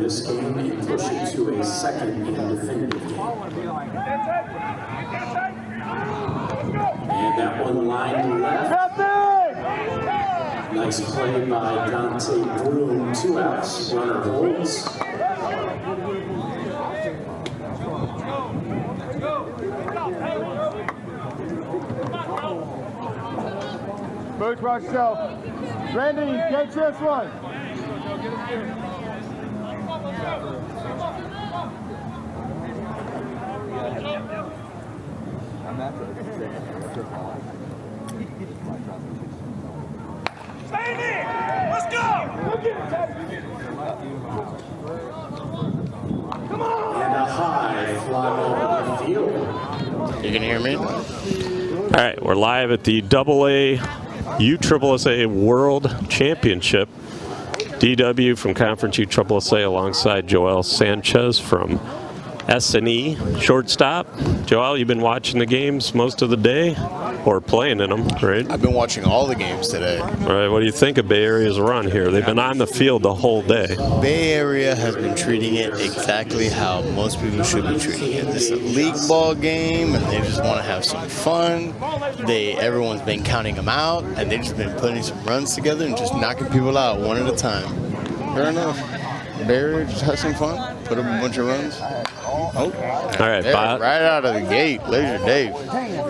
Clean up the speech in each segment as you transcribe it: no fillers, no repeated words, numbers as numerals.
this game and push it to a second and definitive game. And that one lined left. Nice play by Dante Broom. 2 outs. Runner holds. Boots, watch yourself. Randy, catch this one. Stay there. Let's go. Come on. And a high fly ball left field. You can hear me? All right, we're live at the AA USSSA World Championship. DW from Conference USSSA alongside Joel Sanchez from S&E shortstop. Joel, you've been watching the games most of the day, or playing in them, right? I've been watching all the games today. All right, what do you think of Bay Area's run here? They've been on the field the whole day. Bay Area has been treating it exactly how most people should be treating it. It's a league ball game, and they just want to have some fun. Everyone's been counting them out, and they've just been putting some runs together and just knocking people out one at a time. Fair enough. Bay Area just has some fun, put up a bunch of runs. Oh, all right, right out of the gate, Laser Dave.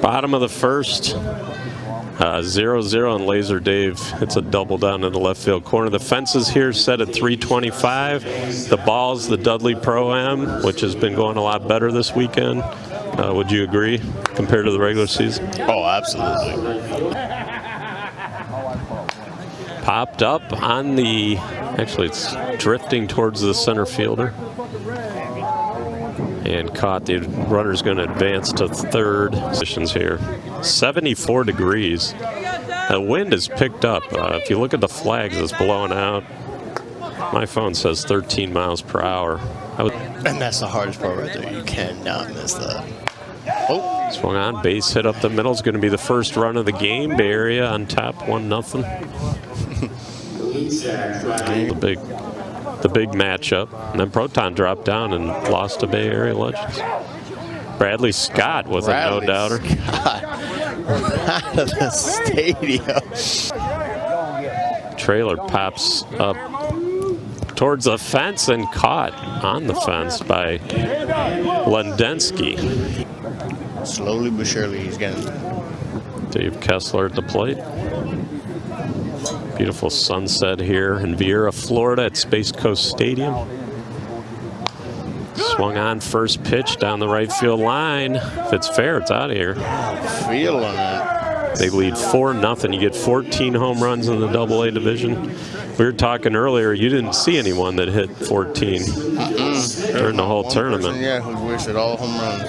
Bottom of the first, 0-0, and Laser Dave hits a double down in the left field corner. The fence is here set at 325. The ball's the Dudley Pro-M, which has been going a lot better this weekend. Would you agree compared to the regular season? Oh, absolutely. Popped up on the, actually it's drifting towards the center fielder. And caught. The runner's going to advance to third. Positions here. 74 degrees. The wind is picked up. If you look at the flags, it's blowing out. My phone says 13 miles per hour. And that's the hardest part right there. You cannot miss that. Oh. Swung on. Base hit up the middle. Is going to be the first run of the game. Bay Area on top, 1-0. The big matchup. And then Proton dropped down and lost to Bay Area Legends. Bradley Scott with a no-doubter. Out of the stadium. Trailer pops up towards the fence and caught on the fence by Lendensky. Slowly but surely he's getting. Dave Kessler at the plate. Beautiful sunset here in Viera, Florida at Space Coast Stadium. Swung on first pitch down the right field line. If it's fair, it's out of here. Feeling it. They lead 4-0. You get 14 home runs in the AA division. We were talking earlier, you didn't see anyone that hit 14 during the whole tournament. Yeah, who's wasted all home runs.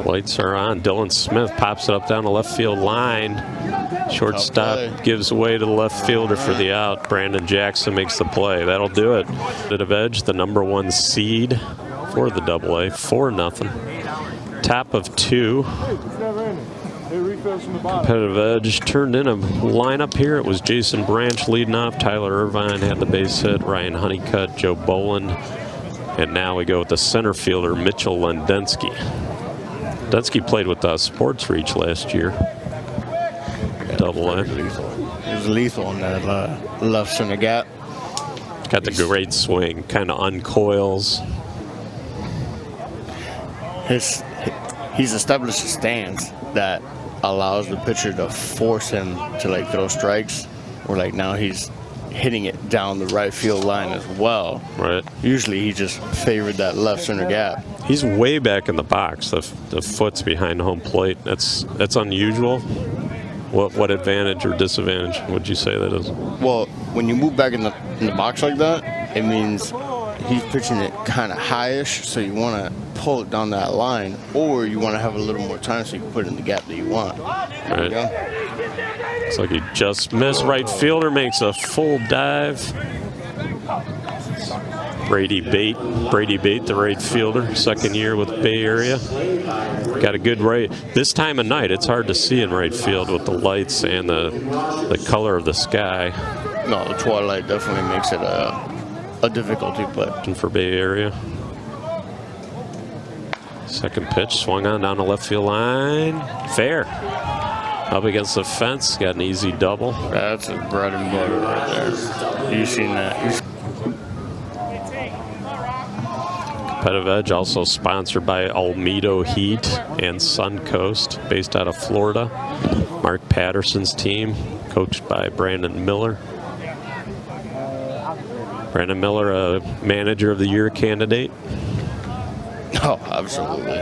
Lights are on. Dylan Smith pops it up down the left field line. Shortstop gives away to the left fielder for the out. Brandon Jackson makes the play. That'll do it. Bit of edge, the #1 seed for the AA. 4-0. Top of 2. Competitive edge turned in a lineup here. It was Jason Branch leading off. Tyler Irvine had the base hit. Ryan Honeycutt, Joe Boland. And now we go with the center fielder, Mitchell Lendensky. Lendensky played with Sports Reach last year. AA. He was lethal on that left center gap. Got the great swing, kind of uncoils. He's established a stance that allows the pitcher to force him to throw strikes, or now he's hitting it down the right field line as well. Right. Usually he just favored that left center gap. He's way back in the box. The foot's behind home plate. That's unusual. What advantage or disadvantage would you say that is? Well, when you move back in the box like that, it means he's pitching it kind of highish, so you want to pull it down that line, or you want to have a little more time so you can put it in the gap that you want. Right. Looks like he just missed. Right fielder makes a full dive. Brady Bate, the right fielder, second year with Bay Area. Got a good right. This time of night, it's hard to see in right field with the lights and the color of the sky. No, the twilight definitely makes it a difficulty, but For Bay Area. Second pitch, swung on down the left field line. Fair. Up against the fence, got an easy double. that's a bread and butter right there. You seen that? Competitive Edge also sponsored by Olmito Heat and Suncoast, based out of Florida. Mark Patterson's team, coached by Brandon Miller. Brandon Miller, a Manager of the Year candidate. Oh, absolutely.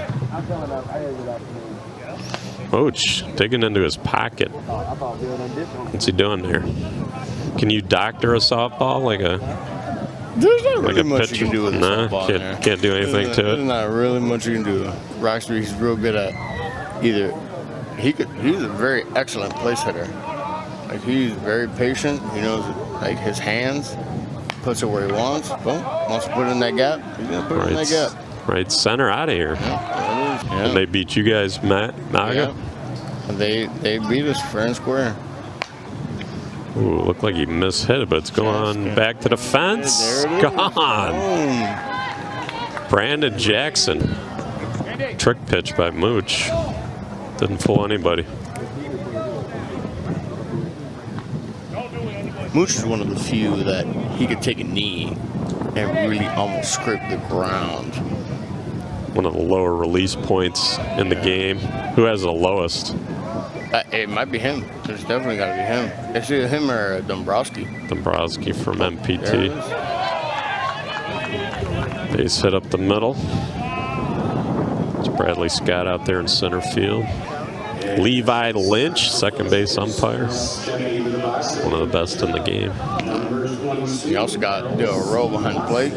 Ouch, digging into his pocket. What's he doing there? Can you doctor a softball like a... There's not really a much pitch? you can do with a Nah, softball in there. can't do anything to There's it. not really much you can do. Roxbury, he's real good at either. He's a very excellent place hitter. Like, he's very patient. He knows, like, his hands, puts it where he wants. Boom, wants to put it in that gap, he's gonna put it in that gap. Right center, out of here. Yeah. And they beat you guys, Maga? Yeah. They beat us fair and square. Ooh, looked like he mishit it, but it's going back to the fence. There it is. Gone. Boom. Brandon Jackson. Trick pitch by Mooch. Didn't fool anybody. Mooch is one of the few that he could take a knee and really almost scrape the ground. One of the lower release points in the game. Who has the lowest? It might be him. There's definitely got to be him. It's either him or Dombrowski. Dombrowski from There it MPT. is. Base hit up the middle. It's Bradley Scott out there in center field. Levi Lynch, second base umpire. One of the best in the game. You also got Daryl Rowe behind the plate.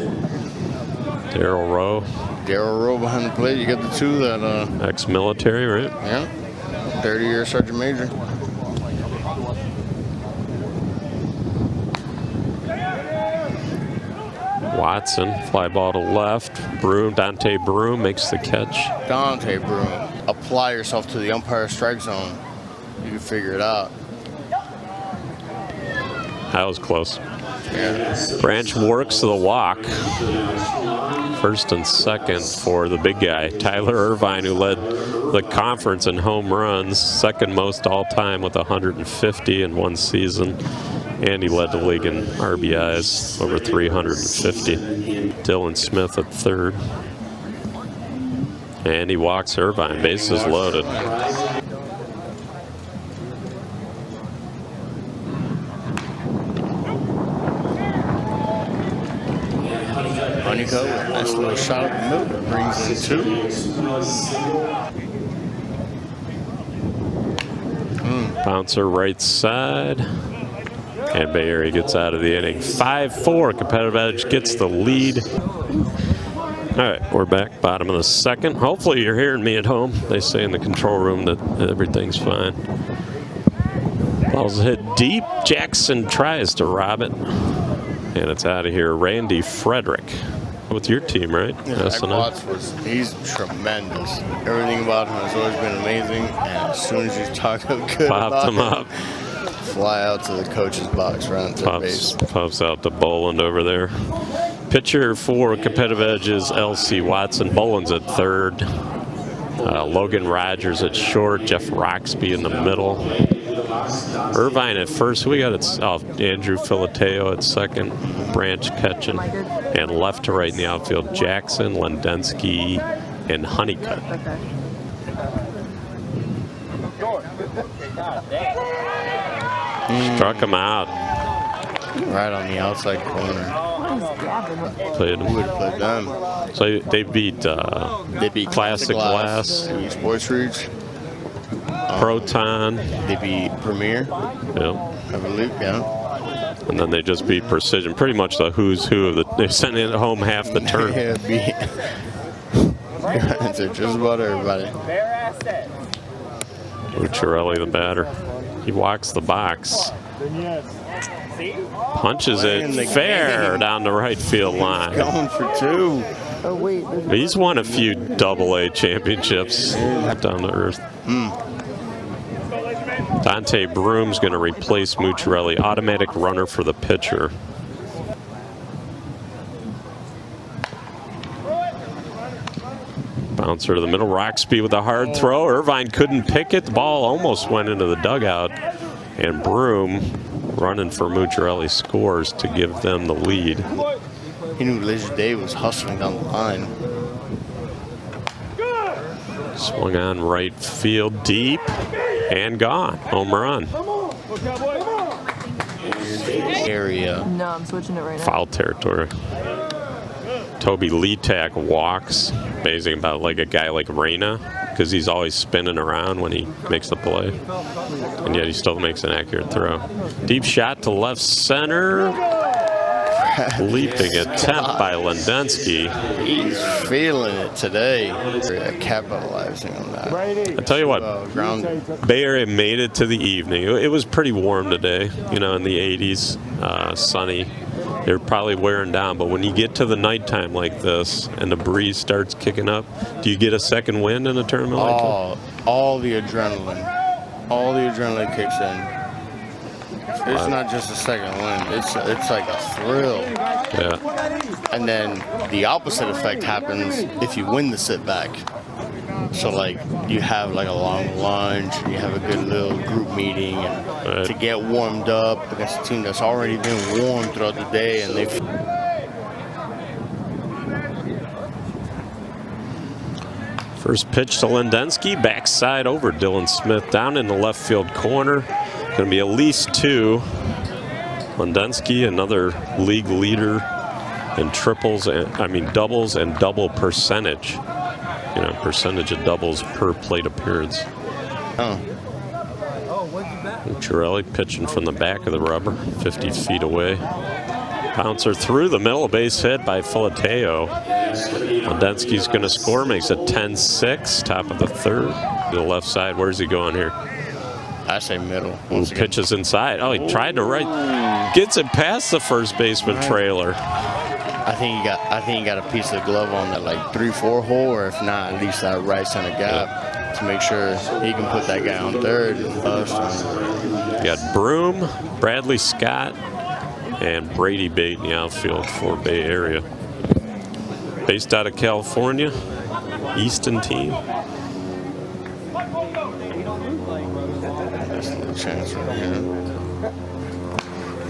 Darryl Rowe, Daryl Rowe behind the plate. You got the two that, ex-military, right? yeah, 30-year Sergeant Major. Watson, fly ball to left. Broom, Dante Broom makes the catch. Dante Broom. Apply yourself to the umpire strike zone. You can figure it out. That was close. Yeah. Branch works the walk. First and second for the big guy, Tyler Irvine, who led the conference in home runs, second most all time with 150 in one season. And he led the league in RBIs, over 350. Dylan Smith at third. And he walks Irvine, bases loaded. Honeycutt with a nice little shot up the middle. Brings in two. Bouncer right side. And Bay Area gets out of the inning. 5-4, Competitive Edge gets the lead. All right, we're back, bottom of the second. Hopefully you're hearing me at home. They say in the control room that everything's fine. Ball's hit deep. Jackson tries to rob it. And it's out of here. Randy Frederick with your team, right? Yeah, he's tremendous. Everything about him has always been amazing. And as soon as you talk good Popped about him up. fly out to the coach's box, right to the base. Pops out to Boland over there. Pitcher for Competitive Edge is L.C. Watson. Boland's at third. Logan Rogers at short. Jeff Roxby in the middle. Irvine at first. We got Andrew Filateo at second. Branch catching. And left to right in the outfield, Jackson, Lendensky, and Honeycutt. Struck him out. Right on the outside corner. Played Who him. would have played them? So they beat Classic Glass. They beat Sports Reach. Proton. They beat Premier, Yep. I believe, yeah. And then they just beat Precision. Pretty much the who's who of the. They sent in at home half the turn. Yeah, beat. So just about everybody. Ucciarelli, the batter. He walks the box. Then yes. Punches Playing the it fair game. down the right field line. Going for 2. Oh wait. He's won a few AA championships down to earth. Dante Broom's going to replace Mucciarelli. Automatic runner for the pitcher. Bouncer to the middle. Roxby with a hard throw. Irvine couldn't pick it. The ball almost went into the dugout. And Broom running for Mucciarelli scores to give them the lead. He knew Liz Day was hustling down the line. Swung on right field deep and gone. Home run. Area. No, I'm switching it right now. Foul territory. Toby Letak walks. Amazing about like a guy like Reyna, because he's always spinning around when he makes the play. And yet he still makes an accurate throw. Deep shot to left center. Leaping attempt by Lendensky. He's feeling it today. Capitalizing on that. I tell you what, Ground. Bay Area made it to the evening. It was pretty warm today, you know, in the 80s, sunny. They're probably wearing down, but when you get to the nighttime like this and the breeze starts kicking up, do you get a second wind in a tournament like that? All the adrenaline. All the adrenaline kicks in. It's not just a second wind. It's like a thrill. Yeah. And then the opposite effect happens if you win the sit back. So like you have like a long lunch, you have a good little group meeting, and to get warmed up against a team that's already been warm throughout the day, and they. First pitch to Lendensky, backside over Dylan Smith, down in the left field corner. Going to be at least 2. Lendensky, another league leader in doubles and double percentage. You know, percentage of doubles per plate appearance. Mucciarelli pitching from the back of the rubber, 50 feet away. Bouncer through the middle, base hit by Filateo. Lendensky's going to score, makes it 10-6, top of the 3rd. To the left side, where's he going here? I say middle. Pitches inside. Oh, he tried to right. Gets it past the first baseman trailer. I think he got a piece of the glove on that like 3-4 hole, or if not, at least that right center gap to make sure he can put that guy on 3rd. You got Broom, Bradley Scott, and Brady Bate in the outfield for Bay Area. Based out of California, Easton team.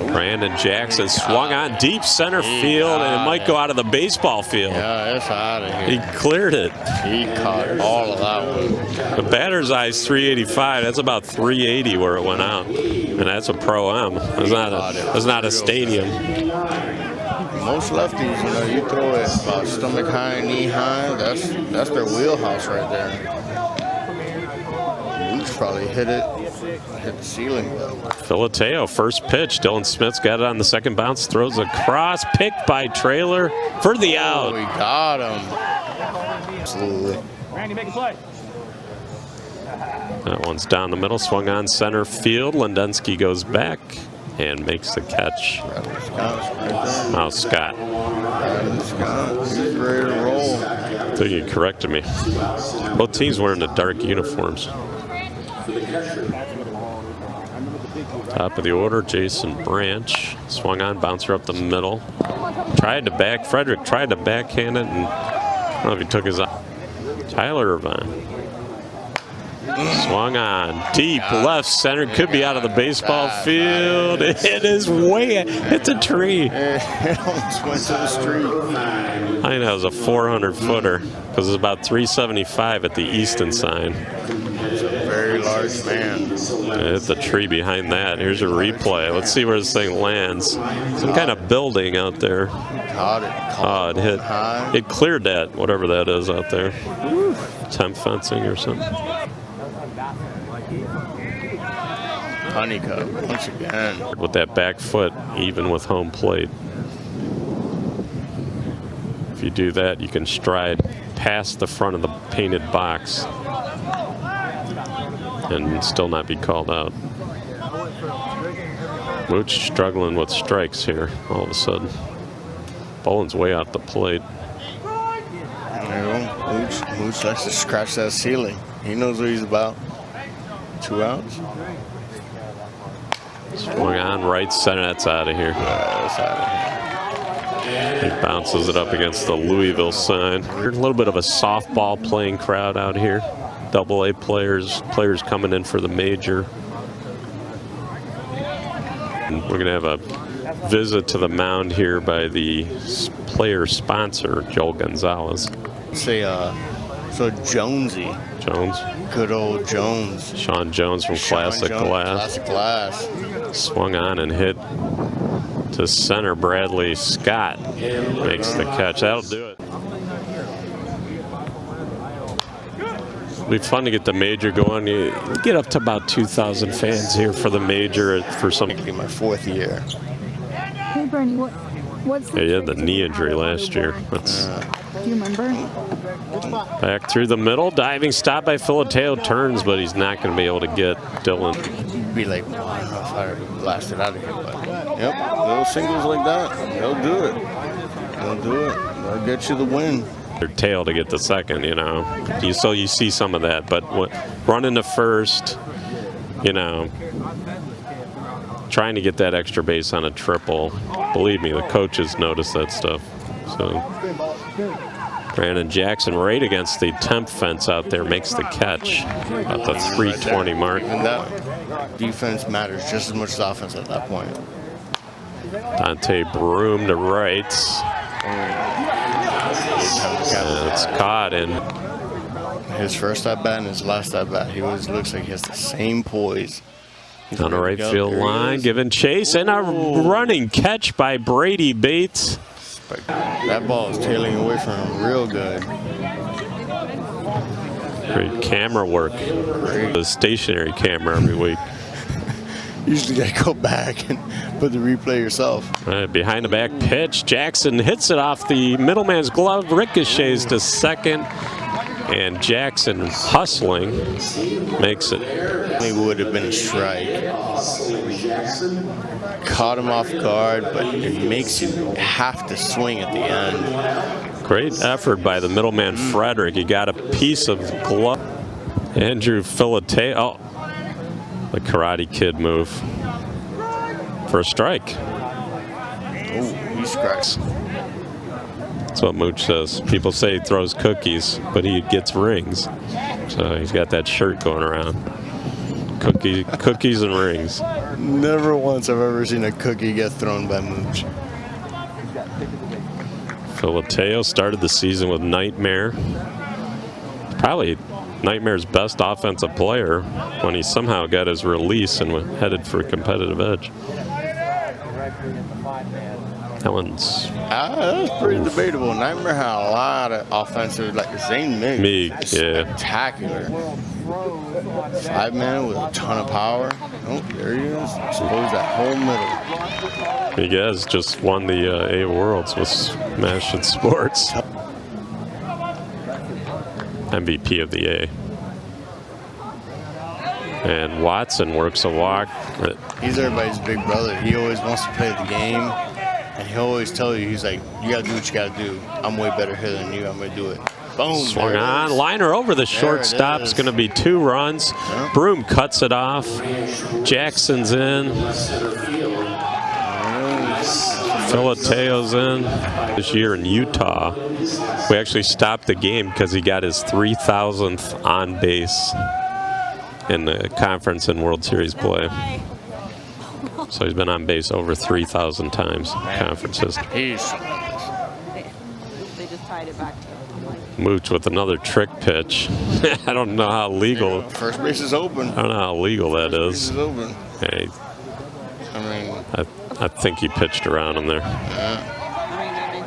Brandon Jackson swung on deep center field, and it might go out of the baseball field. Yeah, it's out of here. He cleared it. He caught all of that one. The batter's eye's 385. That's about 380 where it went out, and that's a Pro-M. It's not a stadium. Most lefties, you know, you throw it about stomach high, knee high. That's their wheelhouse right there. Luke's probably hit the ceiling. Filateo, first pitch. Dylan Smith's got it on the second bounce, throws across, picked by Trailer for the out. We got him. Absolutely. Randy, make a play. That one's down the middle, swung on center field. Lendensky goes back and makes the catch. Oh, Scott. He's ready to roll. I think you corrected me. Both teams wearing the dark uniforms. Top of the order, Jason Branch. Swung on, bouncer up the middle. Frederick tried to backhand it, and I don't know if he took his eye. Tyler Irvine. Swung on, deep left center, could be out of the baseball field. It is way, it's a tree. It almost went to the street. I think that was a 400-footer, because it's about 375 at the Easton sign. It's a very large man. Hit the tree behind that. Here's a replay. Let's see where this thing lands. Some kind of building out there. Caught it. Oh, it hit. High. It cleared that, whatever that is out there. Temp fencing or something. Honeycutt once again. With that back foot, even with home plate. If you do that, you can stride past the front of the painted box and still not be called out. Mooch struggling with strikes here all of a sudden. Boland's way off the plate. Mooch likes to scratch that ceiling. He knows what he's about. 2 outs. Swung on right center. That's out of here. That's out of here. He bounces it up against the Louisville sign. A little bit of a softball playing crowd out here. AA players coming in for the major. And we're going to have a visit to the mound here by the player sponsor, Joel Gonzalez. Say, so Jonesy. Jones. Good old Jones. Sean Jones from Classic Glass. Classic Glass. Swung on and hit to center. Bradley Scott makes the catch. That'll do it. It'll be fun to get the major going. You get up to about 2,000 fans here for the major for some. It'll be my 4th year. Hey, Bernie, what's the He had the knee injury last year. That's do you remember? back through the middle. Diving stop by Filateo. Turns, but he's not going to be able to get Dylan. Be like, well, I don't know if I blasted out of here, but yep, little singles like that, they'll do it. They'll do it. They'll get you the win. Their tail to get the second, you know. So you see some of that, but running to first, you know, trying to get that extra base on a triple. Believe me, the coaches notice that stuff. So Brandon Jackson right against the temp fence out there makes the catch at the 320 mark. And that defense matters just as much as offense at that point. Dante Broom to right. And it's caught in. His first at bat and his last at bat, he always looks like he has the same poise. On the right field line, giving chase, and a running catch by Brady Bates. That ball is tailing away from him real good. Great camera work. The stationary camera every week. Usually got to go back and put the replay yourself. Behind the back pitch, Jackson hits it off the middleman's glove, ricochets to second, and Jackson hustling makes it. It would have been a strike. Caught him off guard, but it makes you have to swing at the end. Great effort by the middleman Frederick. He got a piece of glove. Andrew Filateo. Oh, the Karate Kid move for a strike. Oh, he strikes. That's what Mooch says. People say he throws cookies, but he gets rings. So he's got that shirt going around. Cookies and rings. Never once have I ever seen a cookie get thrown by Mooch. Filateo started the season with Nightmare. Probably Nightmare's best offensive player when he somehow got his release and was headed for a competitive edge. That one's... That's pretty debatable. Nightmare had a lot of offensive, like Zane Mig, yeah. Spectacular. 5-man with a ton of power. Oh, there he is. Exposed that whole middle. He has just won the AA Worlds with Smash and Sports. MVP of the A. And Watson works a walk. He's everybody's big brother. He always wants to play the game. And he'll always tell you, he's like, you got to do what you got to do. I'm way better here than you. I'm going to do it. Boom. Swung on. Liner over the shortstop. It's going to be 2 runs. Yeah. Broom cuts it off. Jackson's in. Filateo's in. This year in Utah, we actually stopped the game because he got his 3,000th on base in the conference and World Series play. So he's been on base over 3,000 times in conference history. They just tied it back to him. Mooch with another trick pitch. I don't know how legal. First base is open. I don't know how legal that is. First base is open. Hey, I mean, I think he pitched around him there.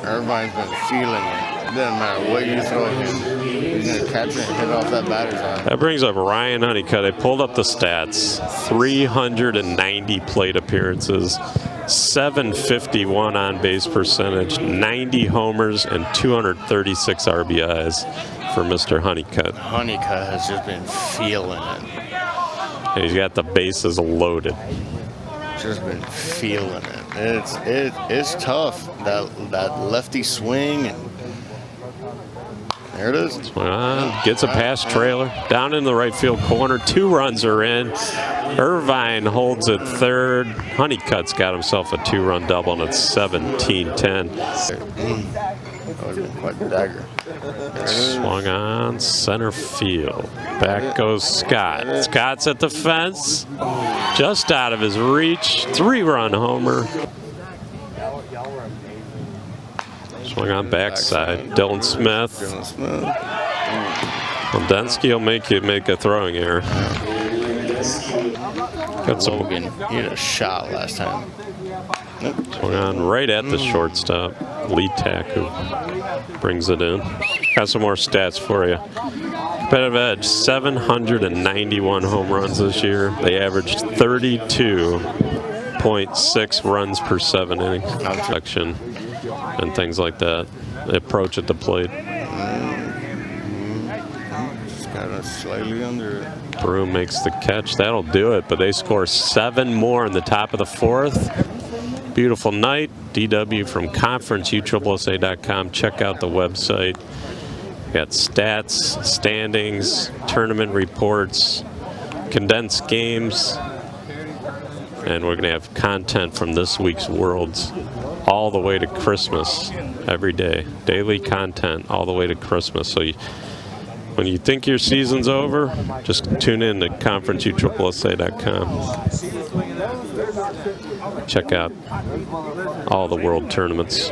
Everybody's been feeling it. It doesn't matter what you throw him. He's going to catch it and hit off that batter's eye. That brings up Ryan Honeycutt. I pulled up the stats. 390 plate appearances, 751 on-base percentage, 90 homers, and 236 RBIs for Mr. Honeycutt. Honeycutt has just been feeling it. And he's got the bases loaded. just been feeling it. It's tough. That lefty swing, and there it is. Gets a pass trailer down in the right field corner. 2 runs are in. Irvine holds at third. Honeycutt's got himself a 2-run double, and it's 17-10. Quite the dagger. Swung on center field. Back goes Scott. Scott's at the fence. Just out of his reach. 3-run homer. Swung on backside. Dylan Smith. Condensed will make you make a throwing error. Got some. Logan, he had a shot last time. Swung on right at the shortstop. Lee Tack, who brings it in. Got some more stats for you. Competitive edge, 791 home runs this year. They averaged 32.6 runs per 7 innings. Action and things like that. The approach at the plate. Just got us slightly under it. Broom makes the catch. That'll do it, but they score 7 more in the top of the 4th. Beautiful night. DW from conferenceussa.com. Check out the website. Got stats, standings, tournament reports, condensed games, and we're going to have content from this week's Worlds all the way to Christmas every day. Daily content all the way to Christmas. So when you think your season's over, just tune in to conferenceussa.com. Check out all the World tournaments.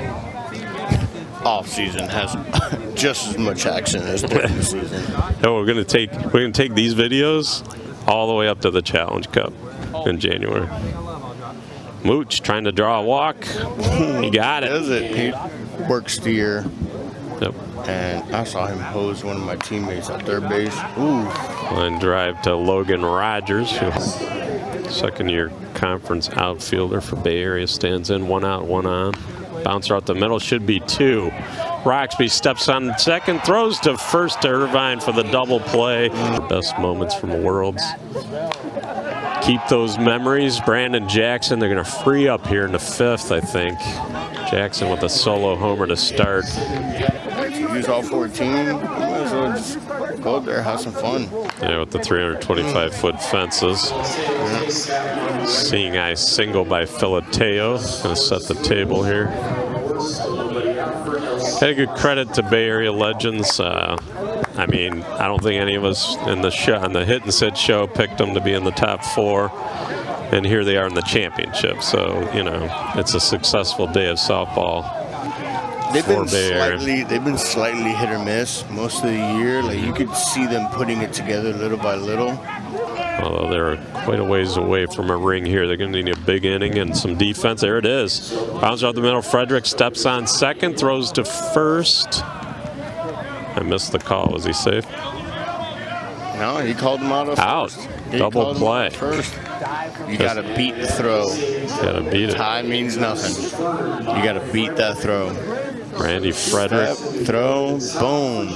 Off season has just as much action as during the season. No, we're gonna take these videos all the way up to the Challenge Cup in January. Mooch trying to draw a walk. He got it. Does it? He works steer. Yep. And I saw him hose one of my teammates at third base. Ooh. Line drive to Logan Rogers, who second-year conference outfielder for Bay Area, stands in. 1 out, 1 on. Bouncer out the middle, should be 2. Roxby steps on second, throws to first to Irvine for the double play. Best moments from Worlds. Keep those memories. Brandon Jackson, they're going to free up here in the 5th, I think. Jackson with a solo homer to start. Use all 14. Might as well just go up there, have some fun. Yeah, with the 325-foot fences. Seeing eye single by Filateo. Going to set the table here. Had a good credit to Bay Area legends. I mean, I don't think any of us in the show, on the Hit and Sit show picked them to be in the top 4. And here they are in the championship. So, you know, it's a successful day of softball. They've been slightly hit or miss most of the year. Like, you could see them putting it together little by little. Although they're quite a ways away from a ring here. They're going to need a big inning and some defense. There it is. Bounce out the middle. Frederick steps on second, throws to first. I missed the call. Was he safe? No, he called him out of first. Double play. First. You got to beat the throw. Got to beat it. Tie means nothing. You got to beat that throw. Randy Frederick. Step, throw, boom.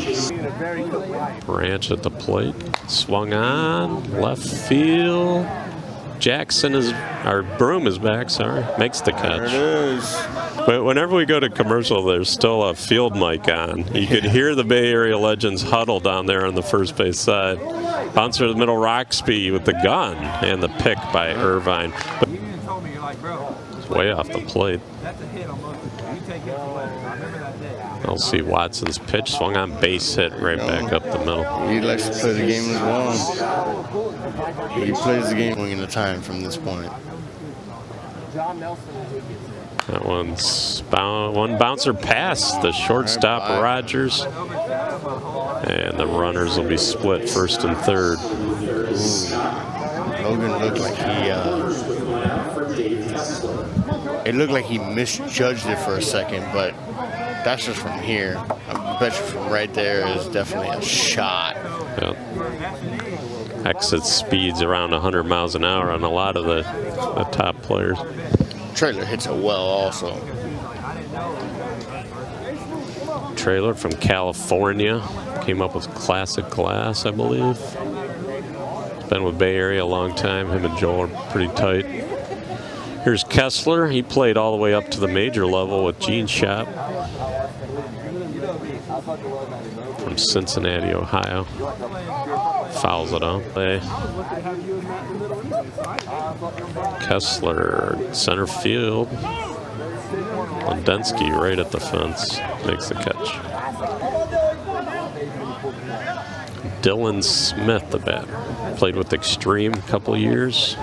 Branch at the plate. Swung on. Left field. Jackson is, or Broom is back, sorry. Makes the catch. There it is. But whenever we go to commercial, there's still a field mic on. You could hear the Bay Area legends huddle down there on the first base side. Bouncer to the middle, Roxby with the gun and the pick by Irvine. But it's way off the plate. I'll see Watson's pitch, swung on, base hit right back up the middle. He likes to play the game as well. He plays the game in the time from this point. That one's one bouncer past the shortstop Rogers. And the runners will be split first and third. Logan looked like it looked like he misjudged it for a second, but that's just from here. I bet you from right there is definitely a shot. Yep. Exit speeds around 100 miles an hour on a lot of the top players. Trailer hits it well also. Trailer from California. Came up with classic glass, I believe. He's been with Bay Area a long time. Him and Joel are pretty tight. Here's Kessler. He played all the way up to the major level with Gene Shop from Cincinnati, Ohio. Fouls it out. Kessler, center field. Condensed right at the fence makes the catch. Dylan Smith, the batter. Played with Extreme a couple of years.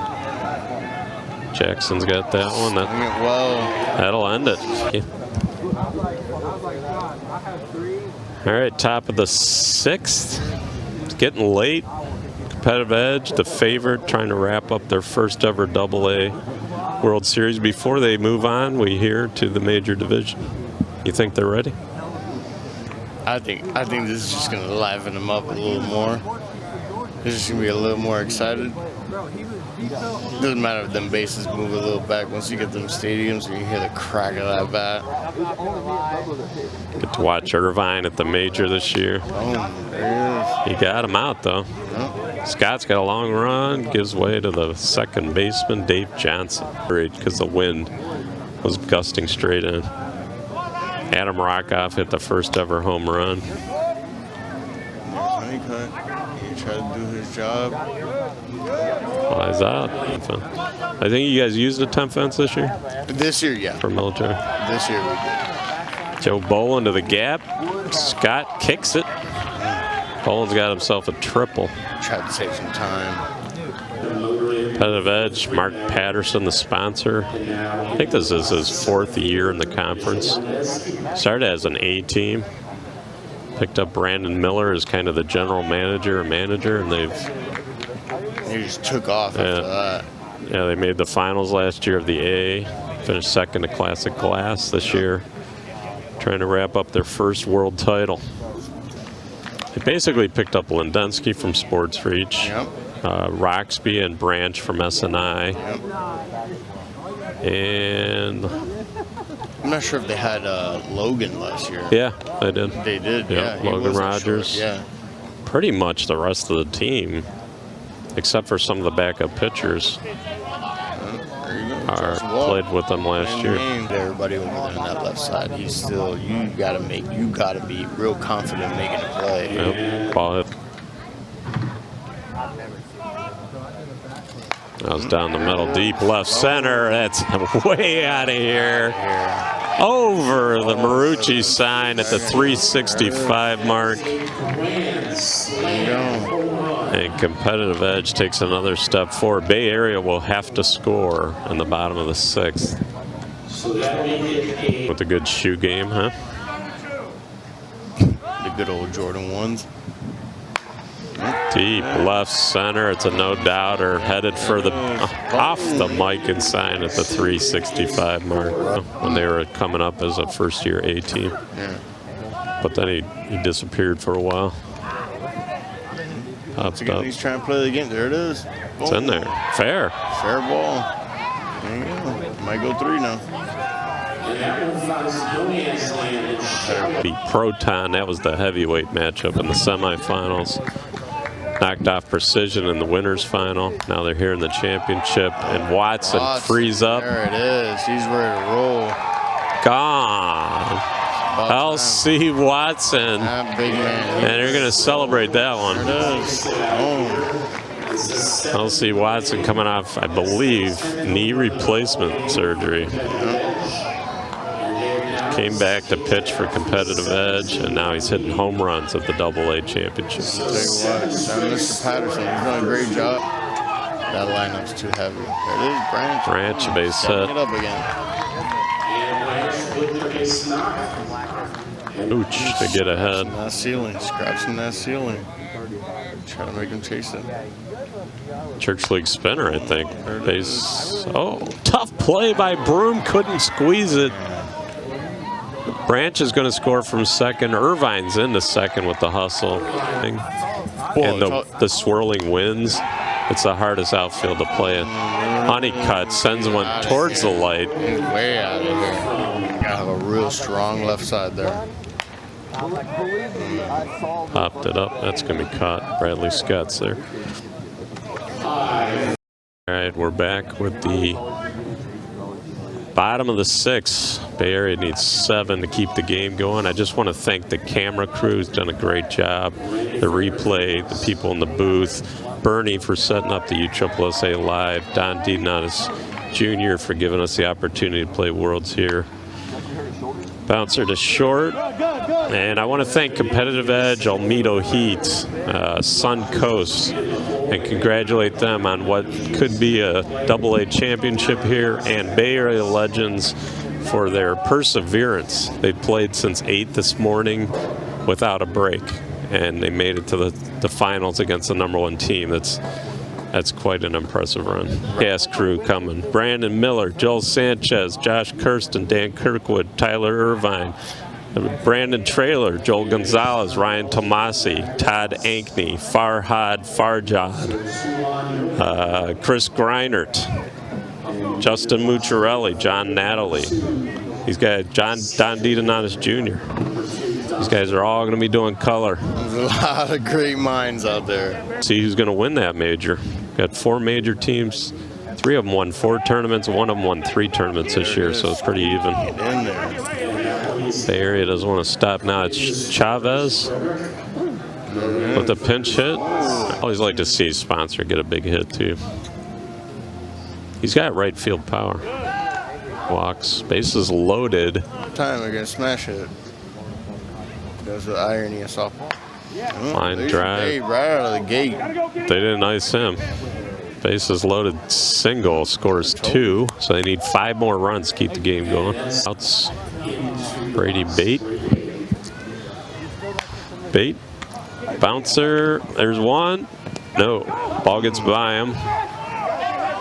Jackson's got that one. That'll end it. All right, top of the 6th. It's getting late. Competitive Edge, the favorite, trying to wrap up their first ever AA World Series. Before they move on, we hear to the major division. You think they're ready? I think this is just gonna liven them up a little more. They're just gonna be a little more excited. Doesn't matter if them bases move a little back. Once you get them stadiums, you can hear the crack of that bat. Get to watch Irvine at the major this year. Oh, there he He got him out though. Yep. Scott's got a long run, gives way to the second baseman, Dave Johnson, because the wind was gusting straight in. Adam Rockoff hit the first ever home run. There's Honeycutt. He tried to do his job. Flies out. I think you guys used a temp fence this year? This year, yeah. For military? This year we did. Joe Bowl into the gap. Scott kicks it. Boland's got himself a triple. Tried to save some time. Competitive Edge, Mark Patterson, the sponsor. I think this is his 4th year in the conference. Started as an A team. Picked up Brandon Miller as kind of the general manager, and They just took off after that. Yeah, they made the finals last year of the A. Finished second to Classic Glass this year. Trying to wrap up their first world title. They basically picked up Lindensky from Sports Reach. Yep. Roxby and Branch from SNI. Yep. And I'm not sure if they had Logan last year. yeah, they did. They did, Yeah, yeah. Logan Rogers. Short, yeah. Pretty much the rest of the team, except for some of the backup pitchers, There you go. played with them last year. Everybody over there on that left side, he's still, you gotta be real confident making a play. Yep, ball hit. That was down the middle, deep left center. That's way out of here. Over the Marucci sign at the 365 mark. And Competitive Edge takes another step forward. Bay Area will have to score in the bottom of the 6th. With a good shoe game, huh? The good old Jordan 1s. Deep left center. It's a no-doubter. Headed for the off the mic and sign at the 365 mark when they were coming up as a first-year A team. Yeah. But then he disappeared for a while. Popped up. He's trying to play the game. There it is. Boom. It's in there. Fair. Fair ball. There you go. Might go 3 now. Beat Proton. That was the heavyweight matchup in the semifinals. Knocked off Precision in the winners final. Now they're here in the championship. And Watson frees up. There it is. He's ready to roll. Gone. LC Watson. That big man. And they're going to celebrate that one. There it is. Oh. LC Watson coming off, I believe, knee replacement surgery. Came back to pitch for Competitive Edge, and now he's hitting home runs at the AA championship. I'll tell you what, Mr. Patterson, he's doing a great job. That lineup's too heavy. There it is, Branch. Branch, base hit. It up again. Ooch to get ahead. That ceiling, scratching that ceiling. Trying to make him chase it. Church League spinner, I think. Base. Oh, tough play by Broom. Couldn't squeeze it. Branch is going to score from second. Irvine's into second with the hustle. And the swirling winds. It's the hardest outfield to play in. Honeycutt sends one towards the light. He's way out of here. You gotta have a real strong left side there. Popped it up. That's going to be caught. Bradley Scott's there. All right, we're back with the Bottom of the 6th. Bay Area needs 7 to keep the game going. I just want to thank the camera crew who's done a great job. The replay, the people in the booth, Bernie for setting up the USSSA Live, Don DeDonatis Jr. for giving us the opportunity to play Worlds here. Bouncer to short. And I want to thank Competitive Edge, Olmito Heat, Suncoast, and congratulate them on what could be a AA championship here, and Bay Area Legends for their perseverance. They played since 8 this morning without a break, and they made it to the finals against the #1 team. That's quite an impressive run. Cast crew coming. Brandon Miller, Joel Sanchez, Josh Kirsten, Dan Kirkwood, Tyler Irvine, Brandon Traylor, Joel Gonzalez, Ryan Tomasi, Todd Ankney, Farhad Farjad, Chris Greinert, Justin Mucciarelli, John Natalie. These guys, Don DeDonatis Jr. These guys are all going to be doing color. There's a lot of great minds out there. See who's going to win that major. Got 4 major teams. 3 of them won 4 tournaments. 1 of them won 3 tournaments this year, so it's pretty even. In there. Bay Area doesn't want to stop now. It's Chavez with the pinch hit. I always like to see his sponsor get a big hit too. He's got right field power. Walks. Bases loaded. Time they're gonna smash it. That's the irony of softball. Line drive. Right out of the gate. They didn't ice him. Bases loaded single, scores 2, so they need 5 more runs to keep the game going. Outs. Brady Bate. Bate. Bouncer. There's 1. No. Ball gets by him.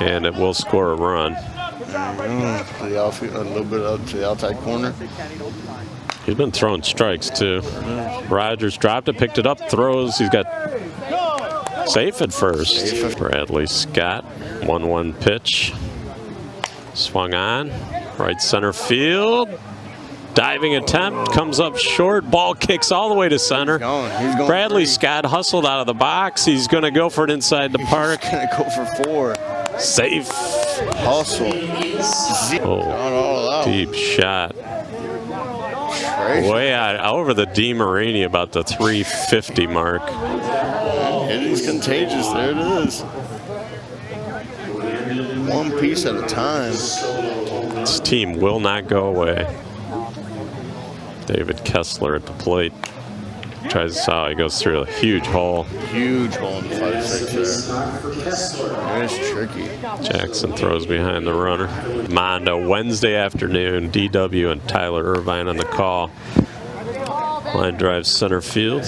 And it will score a run. To the outfield, a little bit up to the outside corner. He's been throwing strikes too. Rogers dropped it, picked it up, throws. He's got safe at first. Bradley Scott, 1-1 pitch. Swung on, right center field. Diving attempt, comes up short. Ball kicks all the way to center. He's going Bradley Scott hustled out of the box. He's going to go for it inside the park. He's going to go for 4. Safe. Hustle. Oh, deep shot. Way out over the DeMarini, about the 350 mark. Hitting's contagious. There it is. One piece at a time. This team will not go away. David Kessler at the plate. Tries to saw. He goes through a huge hole. Huge hole in the 5-6 there. It's tricky. Jackson throws behind the runner. Mondo Wednesday afternoon. DW and Tyler Irvine on the call. Line drive center field.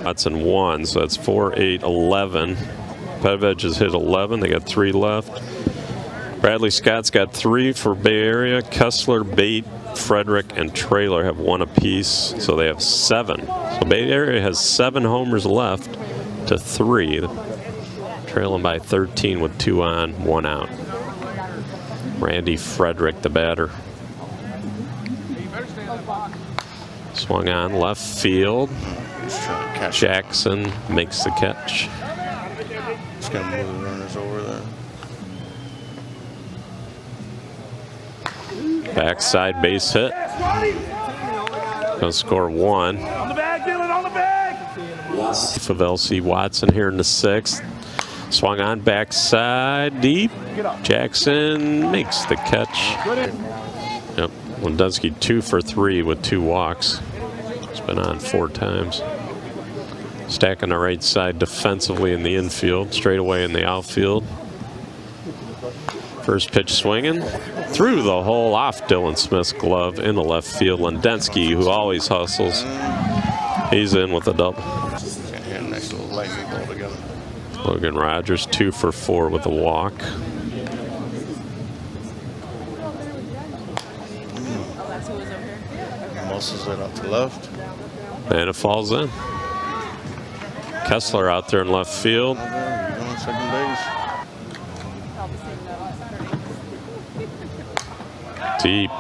Watson 1, so that's 4, 8, 11. Pevich has hit 11. They got 3 left. Bradley Scott's got 3 for Bay Area. Kessler, Bate, Frederick, and Traylor have 1 apiece, so they have 7. So Bay Area has 7 homers left to 3, trailing by 13 with 2 on, 1 out. Randy Frederick, the batter. Swung on left field. Jackson makes the catch. Just gonna move the runners over there. Backside base hit. Gonna score 1. On the bag, Dylan, on the bag! Of LC Watson here in the 6th. Swung on backside deep. Jackson makes the catch. Yep. Lundensky 2 for 3 with 2 walks. He's been on 4 times. Stack on the right side defensively in the infield, straight away in the outfield. First pitch swinging through the hole off Dylan Smith's glove in the left field. Lundensky, who always hustles, he's in with a double. Nice little lightning ball together. Logan Rogers 2 for 4 with a walk. Muscles it out to left. And it falls in. Kessler out there in left field. Going second base. Deep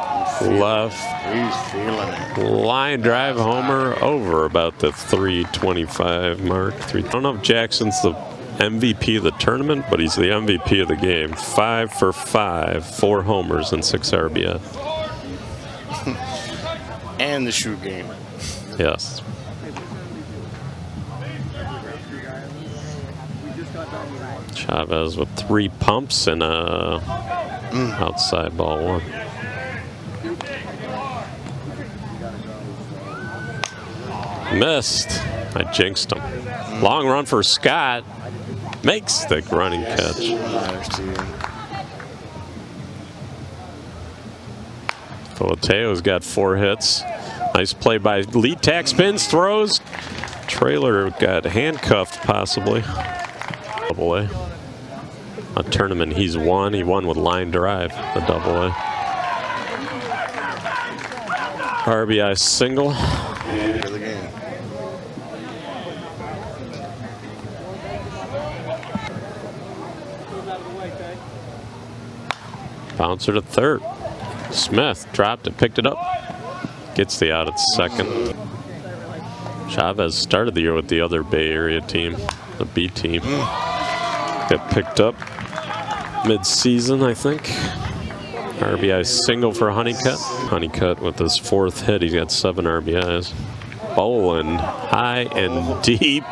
left. He's feeling it. Line drive homer over about the 325 mark. I don't know if Jackson's the MVP of the tournament, but he's the MVP of the game. 5 for 5, 4 homers and 6 RBI. And the shoot game. Yes. Chavez with 3 pumps and a outside ball 1. Missed. I jinxed him. Long run for Scott. Makes the running catch. Filateo's got 4 hits. Nice play by lead tack, spins, throws. Trailer got handcuffed possibly. Double A. A tournament he's won. He won with line drive, the double A. RBI single. For the game. Bouncer to third. Smith dropped it, picked it up. Gets the out at second. Chavez started the year with the other Bay Area team, the B team. Got picked up mid-season, I think. RBI single for Honeycutt. Honeycutt with his 4th hit, he's got 7 RBIs. Bowling high and deep.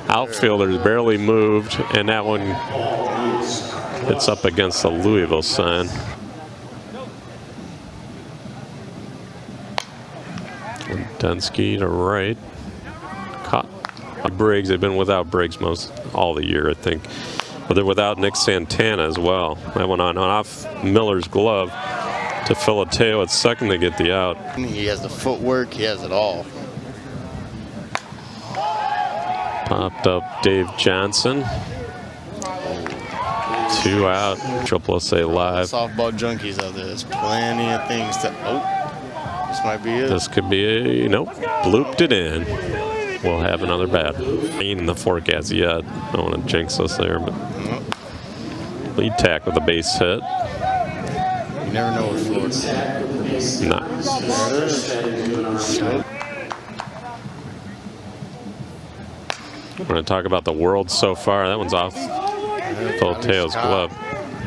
Outfielders barely moved, and that one hits up against the Louisville sign. Densky to right. Caught by Briggs. They've been without Briggs all the year, I think. But they're without Nick Santana as well. That went on off Miller's glove to Filateo at second to get the out. He has the footwork, he has it all. Popped up Dave Johnson. 2 out. SSSA Live. Softball junkies out there. There's plenty of things to. Oh, this might be it. This could be a, nope, blooped it in. We'll have another bat. Ain't in the forecast yet. I don't want to jinx us there, but lead tack with a base hit. You never know what Florida. Nah. We're going to talk about the world so far. That one's off Filateo's glove.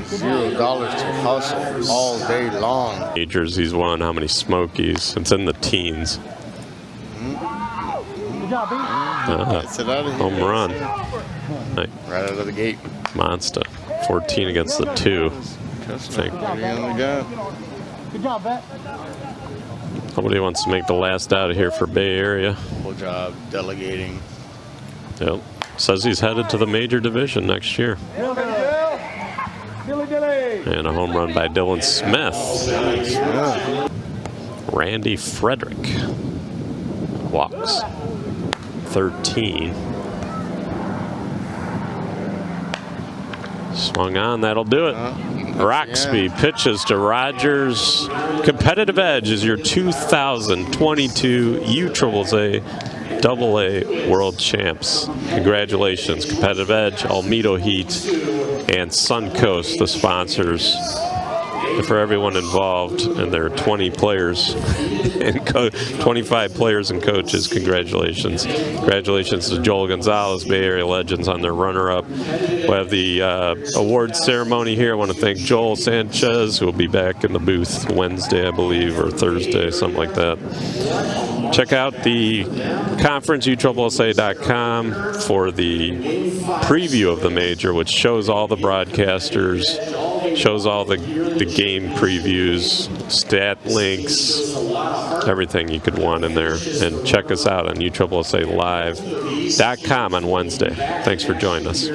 $0 to hustle all day long. Majors, he's won how many Smokies? It's in the teens. Home run. Right out of the gate. Monster. 14 against the 2. Good job, Bet. Nobody wants to make the last out of here for Bay Area. Good job delegating. Yep. Says he's headed to the major division next year. And a home run by Dylan Smith. Randy Frederick walks. 13. Swung on, that'll do it. Roxby pitches to Rogers. Competitive Edge is your 2022 USSSA AA World Champs. Congratulations, Competitive Edge, Olmito Heat, and Suncoast, the sponsors. And for everyone involved, and there are 20 players and 25 players and coaches, congratulations. Congratulations to Joel Gonzalez, Bay Area Legends, on their runner-up. We'll have the awards ceremony here. I want to thank Joel Sanchez, who will be back in the booth Wednesday, I believe, or Thursday, something like that. Check out the conference, USSSA.com, for the preview of the major, which shows all the broadcasters, shows all the game previews, stat links, everything you could want in there. And check us out on USSSALive.com on Wednesday. Thanks for joining us.